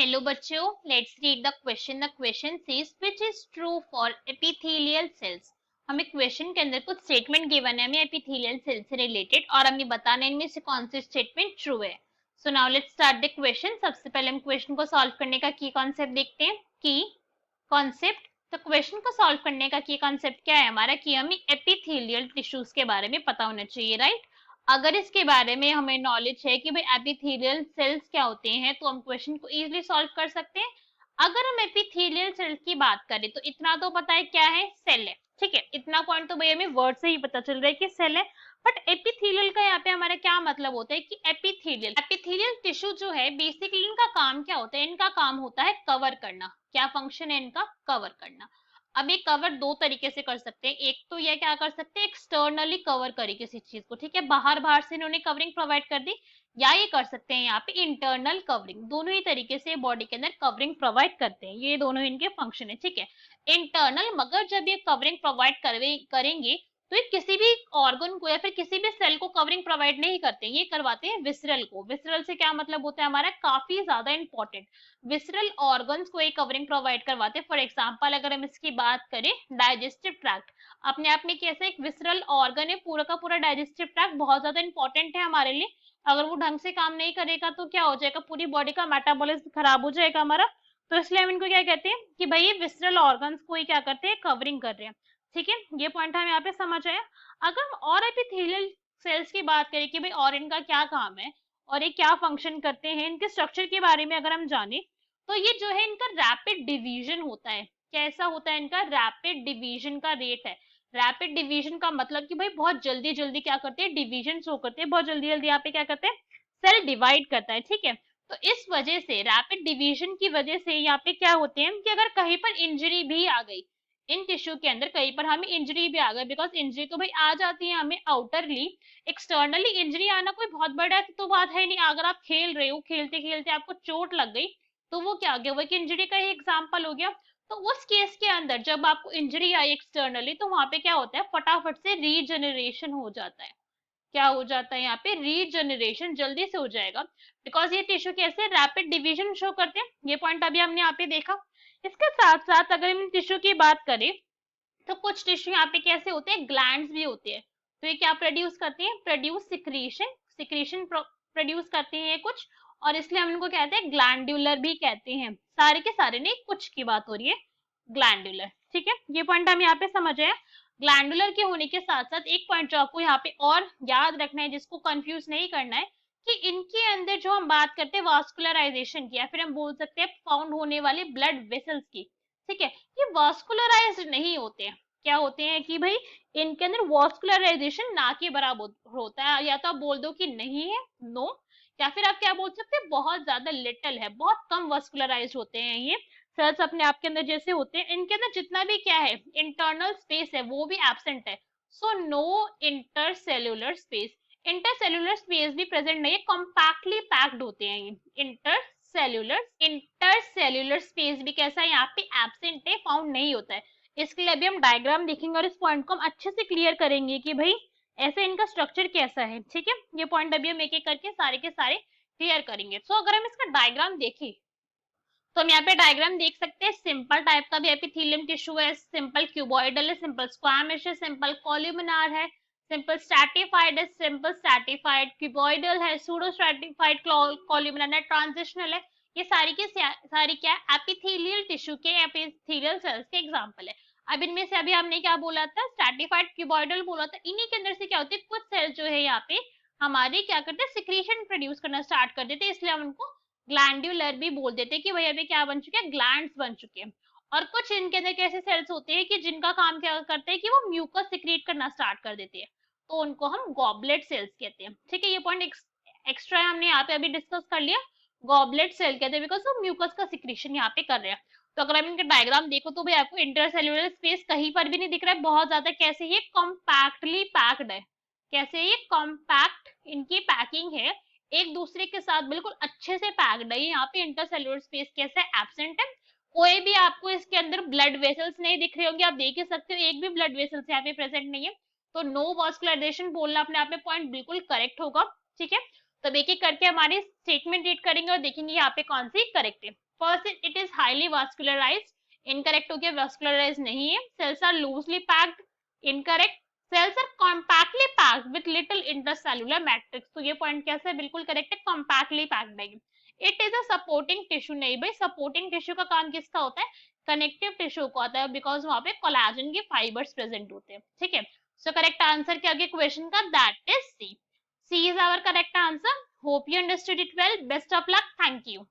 Hello बच्चों, let's read the question. The question says which is true for epithelial cells. हमें question के अंदर कुछ स्टेटमेंट गिवन है हमें एपिथेलियल सेल से रिलेटेड, और हमें बताना है इनमें से कौन सी स्टेटमेंट ट्रू है। So now let's start the question. सबसे पहले हम क्वेश्चन को सॉल्व करने का की कॉन्सेप्ट देखते हैं। की कॉन्सेप्ट, तो क्वेश्चन को सॉल्व करने का की कॉन्सेप्ट क्या है हमारा, कि हमें एपिथेलियल टिश्यूज के बारे में पता होना चाहिए, राइट। अगर इसके बारे में हमें नॉलेज है कि भाई एपिथेलियल सेल्स क्या होते हैं, तो हम क्वेश्चन को इजीली सॉल्व कर सकते हैं। अगर हम एपिथेलियल सेल्स की बात करें तो इतना तो पता है क्या है, सेल है, ठीक है। इतना पॉइंट तो भाई हमें वर्ड से ही पता चल रहा है कि सेल है। बट एपिथेलियल का यहाँ पे हमारा क्या मतलब होता है कि एपिथेलियल एपिथेलियल टिश्यू जो है बेसिकली इनका काम क्या होता है, इनका काम होता है कवर करना। क्या फंक्शन है इनका, कवर करना। अब ये कवर दो तरीके से कर सकते हैं। एक तो ये क्या कर सकते हैं, एक्सटर्नली कवर करे किसी चीज को, ठीक है, बाहर बाहर से इन्होंने कवरिंग प्रोवाइड कर दी। या ये कर सकते हैं यहाँ पे इंटरनल कवरिंग। दोनों ही तरीके से बॉडी के अंदर कवरिंग प्रोवाइड करते हैं, ये दोनों इनके फंक्शन है, ठीक है। इंटरनल, मगर जब ये कवरिंग प्रोवाइड करेंगे तो ये किसी भी ऑर्गन को या फिर किसी भी सेल को कवरिंग प्रोवाइड नहीं करते, ये करवाते हैं विसरल को। विसरल से क्या मतलब होता है हमारा, काफी ज्यादा इंपॉर्टेंट विसरल ऑर्गन्स को एक कवरिंग प्रोवाइड करवाते हैं। फॉर एग्जांपल अगर हम इसकी बात करें, डाइजेस्टिव ट्रैक्ट अपने आप में कैसे एक विसरल ऑर्गन है, पूरा का पूरा डाइजेस्टिव ट्रैक्ट बहुत ज्यादा इंपॉर्टेंट है हमारे लिए। अगर वो ढंग से काम नहीं करेगा तो क्या हो जाएगा, पूरी बॉडी का मेटाबॉलिज्म खराब हो जाएगा हमारा। तो इसलिए हम इनको क्या कहते हैं कि भाई ये विसरल ऑर्गन्स को ही क्या करते हैं, कवरिंग कर रहे हैं, ठीक है। ये पॉइंट हमें यहाँ पे समझ आया। अगर हम और एपिथेलियल सेल्स की बात करें कि भाई और इनका क्या काम है और ये क्या फंक्शन करते हैं, इनके स्ट्रक्चर के बारे में अगर हम जाने, तो ये जो है इनका रैपिड डिवीजन होता है। कैसा होता है इनका, रैपिड डिवीजन का रेट है। रैपिड डिवीजन का मतलब कि भाई बहुत जल्दी जल्दी क्या करते हैं, डिवीजन शो करते हैं, बहुत जल्दी जल्दी यहाँ पे क्या करते हैं, सेल डिवाइड करता है, ठीक है। तो इस वजह से रैपिड डिवीजन की वजह से यहाँ पे क्या होते हैं कि अगर कहीं पर इंजरी भी आ गई, इन टिश्यू के अंदर कहीं पर हमें इंजरी भी आ गई, बिकॉज इंजरी तो भाई आ जाती है हमें आउटरली, एक्सटर्नली इंजरी आना कोई बहुत बड़ा तो बात है नहीं। अगर आप खेल रहे हो, खेलते खेलते आपको चोट लग गई, तो वो क्या हो गया, वो एक इंजरी का ही एग्जाम्पल हो गया। तो उस केस के अंदर जब आपको इंजरी आई एक्सटर्नली, तो वहां पे क्या होता है, फटाफट से रीजनरेशन हो जाता है। क्या हो जाता है यहाँ पे, रीजनरेशन जल्दी से हो जाएगा, बिकॉज ये टिश्यू कैसे रैपिड डिवीजन शो करते हैं। ये पॉइंट अभी हमने यहाँ पे देखा। इसके साथ साथ अगर हम टिश्यू की बात करें, तो कुछ टिश्यू यहाँ पे कैसे होते हैं, ग्लैंड्स भी होते हैं। तो ये क्या प्रोड्यूस करते हैं, प्रोड्यूस सिक्रीशन, सिक्रीशन प्रोड्यूस करते हैं ये कुछ, और इसलिए हम इनको कहते हैं ग्लैंडुलर भी कहते हैं। सारे के सारे नहीं, कुछ की बात हो रही है, ग्लैंडुलर, ठीक है। ये पॉइंट हम यहाँ पे समझ आए। ग्लैंडुलर के होने के साथ साथ एक पॉइंट जो आपको यहाँ पे और याद रखना है, जिसको कंफ्यूज नहीं करना है, कि इनके अंदर जो हम बात करते हैं वास्कुलराइजेशन की, या फिर हम बोल सकते हैं फाउंड होने वाले ब्लड वेसल्स की, ठीक है, ये वास्कुलराइज्ड नहीं होते हैं। क्या होते हैं कि भाई इनके अंदर वास्कुलराइजेशन ना के बराबर होता है, या तो आप बोल दो कि नहीं है, नो, या फिर आप क्या बोल सकते हैं, बहुत ज्यादा लिटिल है, बहुत कम वास्कुलराइज्ड होते हैं ये सेल्स अपने आप के अंदर जैसे होते हैं। इनके अंदर जितना भी क्या है, इंटरनल स्पेस है, वो भी एब्सेंट है। So no intercellular space, intercellular space भी प्रेजेंट नहीं है, कॉम्पैक्टली पैक्ड होते हैं ये। इंटरसेल्युलर स्पेस भी कैसा है, यहाँ पे एब्सेंट है, फाउंड नहीं होता है। इसके लिए अभी हम डायग्राम देखेंगे और इस पॉइंट को हम अच्छे से क्लियर करेंगे कि भाई ऐसे इनका स्ट्रक्चर कैसा है, ठीक है। ये पॉइंट अभी हम एक एक करके सारे के सारे क्लियर करेंगे। सो अगर हम इसका डायग्राम देखें, तो हम यहाँ पे डायग्राम देख सकते हैं। सिंपल टाइप का भी एपिथेलियम टिश्यू है, सिंपल क्यूबॉइडल है, सिंपल स्क्वायमिश है, सिंपल कॉल्यूमिनार है, सिंपल स्ट्रैटिफाइड है, सिंपल स्ट्रैटिफाइड क्यूबॉइडल है, सूडो स्ट्रैटिफाइड कॉल्यूमिनार है, ट्रांजिशनल है। ये सारी की सारी क्या है, एपिथेलियल टिश्यू के, एपिथेलियल सेल्स के एग्जांपल है। अब इनमें से अभी हमने क्या बोला था, स्ट्रैटिफाइड क्यूबॉइडल बोला था। इन्हीं के अंदर से क्या होती है, कुछ सेल जो है यहाँ पे हमारे क्या करते हैं, सिक्रीशन प्रोड्यूस करना स्टार्ट कर देते हैं, इसलिए हम उनको ग्लैंडुलर भी बोल देते हैं कि भाई अभी क्या बन चुके हैं, ग्लैंड्स बन चुके हैं। और कुछ इनके अंदर कैसे सेल्स होते हैं कि जिनका काम क्या करते हैं कि वो म्यूकस सिक्रीट करना स्टार्ट कर देते हैं, तो उनको हम गॉबलेट सेल्स कहते हैं, ठीक है। ये पॉइंट एक्स्ट्रा हमने यहाँ पे अभी डिस्कस कर लिया, गॉबलेट सेल कहते हैं, बिकॉज वो म्यूकस का सिक्रीशन यहाँ पे कर रहे हैं। तो अगर हम इनका डायग्राम देखो तो भाई आपको इंटरसेल्युलर स्पेस कहीं पर भी नहीं दिख रहा है, बहुत ज्यादा। कैसे ये कॉम्पैक्टली पैक्ड है, कैसे ये कॉम्पैक्ट इनकी पैकिंग है, एक दूसरे के साथ बिल्कुल अच्छे से पैक्ड है। यहाँ पे इंटरसेल्युलर स्पेस कैसे एब्सेंट है, कोई भी आपको इसके अंदर ब्लड वेसल्स नहीं दिख रहे होंगे, आप देख ही सकते हो, एक भी ब्लड वेसल्स यहाँ पे प्रेजेंट नहीं है। तो नो वास्कुलराइजेशन बोलना अपने आप में पॉइंट बिल्कुल करेक्ट होगा, ठीक है। तो अब एक एक करके हमारी स्टेटमेंट रीड करेंगे और देखेंगे यहाँ पे कौन सी करेक्ट है। First, it is highly vascularized, incorrect हो गया, वास्कुलराइज नहीं है। Cells are loosely packed, incorrect. Cells are compactly packed with little intercellular matrix, तो ये पॉइंट कैसे है, बिल्कुल करेक्ट है, कॉम्पैक्टली पैक्ड है। It is a supporting tissue, नहीं भाई, सपोर्टिंग टिश्यू का काम किसका होता है, कनेक्टिव टिश्यू का होता है, बिकॉज वहां पे कोलेजन के फाइबर्स प्रेजेंट होते हैं, ठीक है। सो करेक्ट आंसर क्या गया क्वेश्चन का, that is C. C is our correct answer. Hope you understood it well. Best of luck. Thank you.